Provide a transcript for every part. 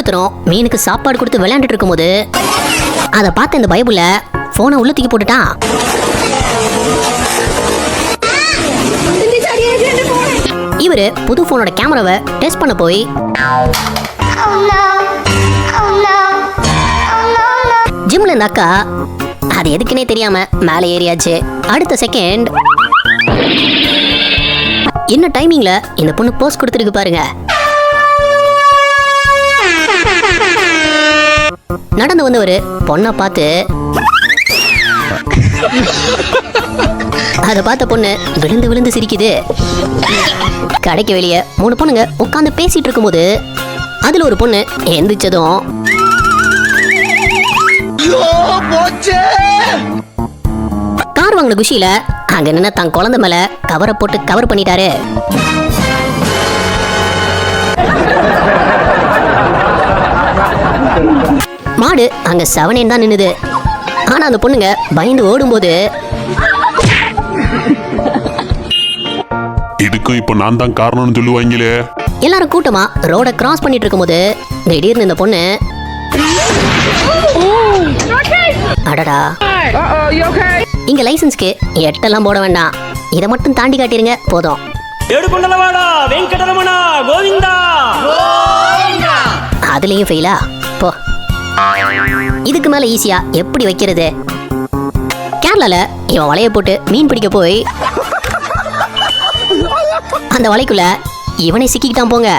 ஒருத்தரும் மீனுக்கு சாப்பாடு கொடுத்து விளையாண்டுட்டு இருக்கும்போது அதை பார்த்த இந்த பயபுல போனை உள்ள தூக்கி போட்டுட்டான். இவரு புது போனோட கேமராவை டெஸ்ட் பண்ண போய் ஜிம்ல இந்த அக்கா அது எதுக்குன்னே தெரியாம மேலே ஏறியாச்சு. அடுத்த செகண்ட் என்ன டைமிங்ல இந்த பொண்ணு போஸ் கொடுத்துருக்கு பாருங்க. நடந்து வந்தவரு பொண்ணை பார்த்து அதை பார்த்த பொண்ணு விழுந்து விழுந்து சிரிக்குது. கடைக்கு வெளியே 3 பொண்ணுங்க உட்காந்து பேசிட்டு இருக்கும்போது அதுல ஒரு பொண்ணு எந்திரிச்சதும் கார் வாங்கின குஷியில அங்க நின்ன தன் குழந்தை மேல கவரை போட்டு கவர் பண்ணிட்டாரு. மாடு அங்க செவனேன் தான் நின்னுது. ஆனா அந்த பொண்ணுங்க பயந்து ஓடும்போது இதுக்கும் இப்ப நான் தான் காரணம்னு சொல்லுவாங்களே. எல்லாரும் கூட்டமா ரோட கிராஸ் பண்ணிட்டு இருக்கும்போது திடீர்னு இந்த பொண்ணு அடடா இங்க லைசன்ஸ்க்கு 8 எல்லாம் போட வேண்டாம், இதை மட்டும் தாண்டி காட்டிருங்க போதும். அதுலயும் ஃபெயிலா போ. இதுக்கு மேல ஈஸியா எப்படி வைக்கிறது? கேரளால இவன் வலைய போட்டு மீன் பிடிக்க போய் அந்த வலைக்குள்ள இவனை சிக்கிக்கிட்டான் போங்க.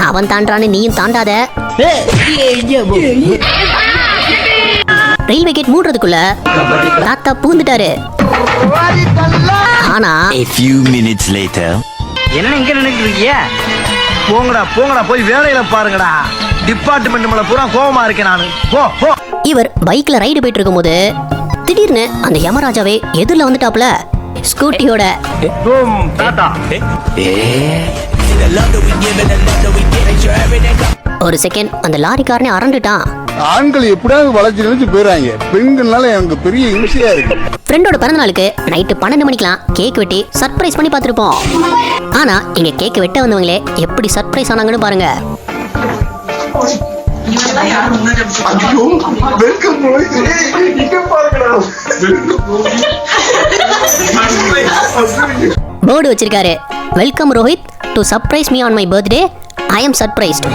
அவன் தாண்டான்னு நீயும் தாண்டாத. ரயில்வே கேட் மூடுறதுக்குள்ள தாத்தா பூந்துட்டாரு. ஆனா a few minutes later என்ன இங்க நினைக்கிறீங்க? போங்கடா போங்கடா போய் வேலையில பாருங்கடா. டிபார்ட்மெண்ட் மேல பூரா கோவமா இருக்கேன் நானு. போ போ. இவர் பைக்ல ரைடு போயிட்டு இருக்கும்போது திடீர்னு அந்த யமராஜாவே எதிரில வந்துட்டாப்ல ஸ்கூட்டியோட. ஒரு செகண்ட் அந்த லாரிக்காரனே அரண்டுட்டான். ஆண்கள் எப்படியாவது வளைச்சு நினைச்சு போயிறாங்க, பெண்கள்னால எனக்கு பெரிய இம்சையா இருக்கு. ஃப்ரெண்டோட பிறந்த நாளுக்கு நைட்டு 12 மணிக்கெல்லாம் கேக் வெட்டி சர்ப்ரைஸ் பண்ணி பார்த்துருப்போம். ஆனா இங்க கேக் வெட்ட வந்தவங்களே எப்படி சர்ப்ரைஸ் ஆனாங்கன்னு பாருங்க. போர்டு வச்சிருக்காரு, welcome Rohit to surprise me on my birthday, I am surprised.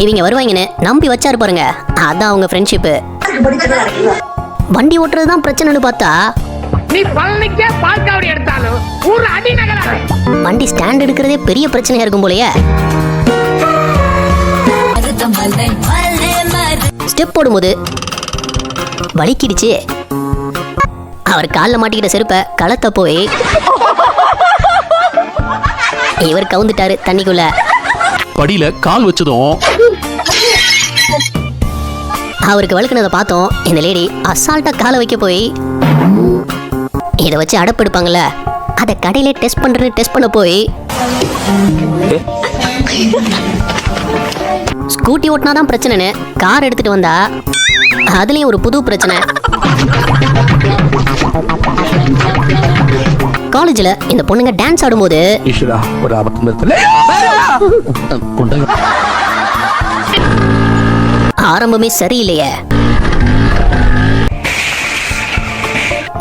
இவங்க வருவாங்கன்னு நம்பி வச்சாரு பாருங்க, அதான் அவங்க ஃப்ரெண்ட்ஷிப். வண்டி ஓட்டுறது தான் பிரச்சனைன்னு பார்த்தா நீ பழனிக்கே பால்காவடி எடுத்தாலும் ஊர் அடி நகராது. வண்டி ஸ்டாண்ட் எடுக்கிறதே பெரிய பிரச்சனையா இருக்கும் போலயே. ஸ்டெப் போடும்போது வலிக்கிடுச்சு. அவர் காலில் மாட்டிக்கிட்ட செருப்பை களத்த போய் இவர் கவுந்துட்டாரு தண்ணிக்குள்ள. படியில கால் வச்சதும் அவருக்கு வழுக்குனதை பார்த்தோம். இந்த லேடி அசால்ட்டா காலை வைக்க போய் இதை வச்சு அடப்பு எடுப்பாங்கல்ல, அதை கடையில டெஸ்ட் பண்ண போய் ஸ்கூட்டி ஓட்டினாதான் பிரச்சனைன்னு கார் எடுத்துட்டு வந்தா அதுலயும் ஒரு புது பிரச்சனை. காலேஜ்ல இந்த பொண்ணுங்க டான்ஸ் ஆடும்போது ஆரம்பமே சரியில்லையே.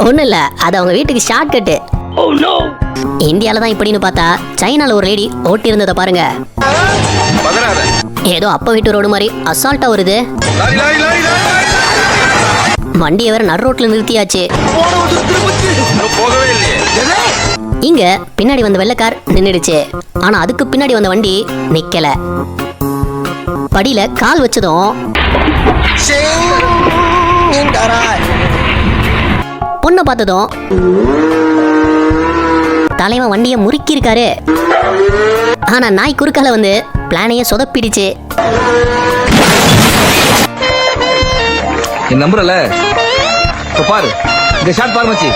ஒண்ணு இல்ல, அது அவங்க வீட்டுக்கு ஷார்ட் கட்டு. இந்தியால தான் இப்படின்னு பார்த்தா சைனால ஒரு லேடி ஓட்டி இருந்ததை பாருங்க. ஏதோ அப்ப வீட்டு ரோடு மாதிரி அசால்ட்டா வருது. வண்டியை வேற நடு ரோட்ல நிறுத்தியாச்சு. இங்க பின்னாடி வந்த வெள்ளை கார் நின்னுடுச்சு. ஆனா அதுக்கு பின்னாடி வந்த வண்டி நிக்கல. படியில கால் வச்சதும் பொண்ணை பார்த்ததும் தலைவன் வண்டியை முறுக்கி இருக்காரு. ஆனா நாய் குறுக்கால வந்து பிளானையே சொதப்பிடுச்சு. நம்புறல பாரு, இந்த ஷாட் பாரு மச்சி.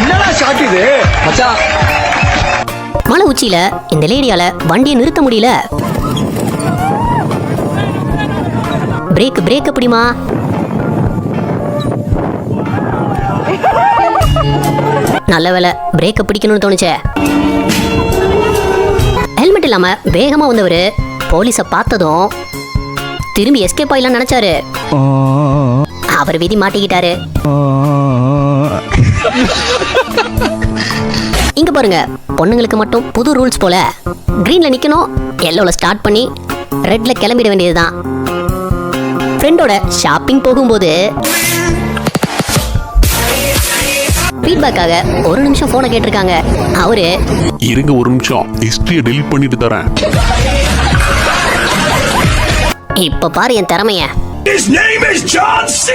என்னடா ஷாட் இது மச்சான்? மலை உச்சியில இந்த லேடியால வண்டியை நிறுத்த முடியல. பிரேக் எப்படிமா? நல்ல வேலை பிரேக்க பிடிக்கணும்னு தோணுச்சே. ஹெல்மெட் இல்லாம வேகமா வந்தவரு போலீஸ பார்த்ததும் திரும்பி எஸ்கேப் ஆயிலாம் நினைச்சாரு. அவர் விதி மாட்டிக்கிட்டாரு. இங்க பாருங்க, பொண்ணுங்களுக்கு மட்டும் புது ரூல்ஸ் போல. கிரீன்ல நிக்கணும், எல்லோல ஸ்டார்ட் பண்ணி ரெட்ல கிளம்பிட வேண்டியதுதான். ஃப்ரெண்டோட ஷாப்பிங் போகும்போது ஃபீட்பேக்காக ஒரு நிமிஷம் போனை கேட்டிருக்காங்க. அவரு இருங்க ஒரு நிமிஷம், ஹிஸ்டரியை டெலீட் பண்ணிட்டு தரேன். இப்ப பாரு என் திறமைய. His name is John C.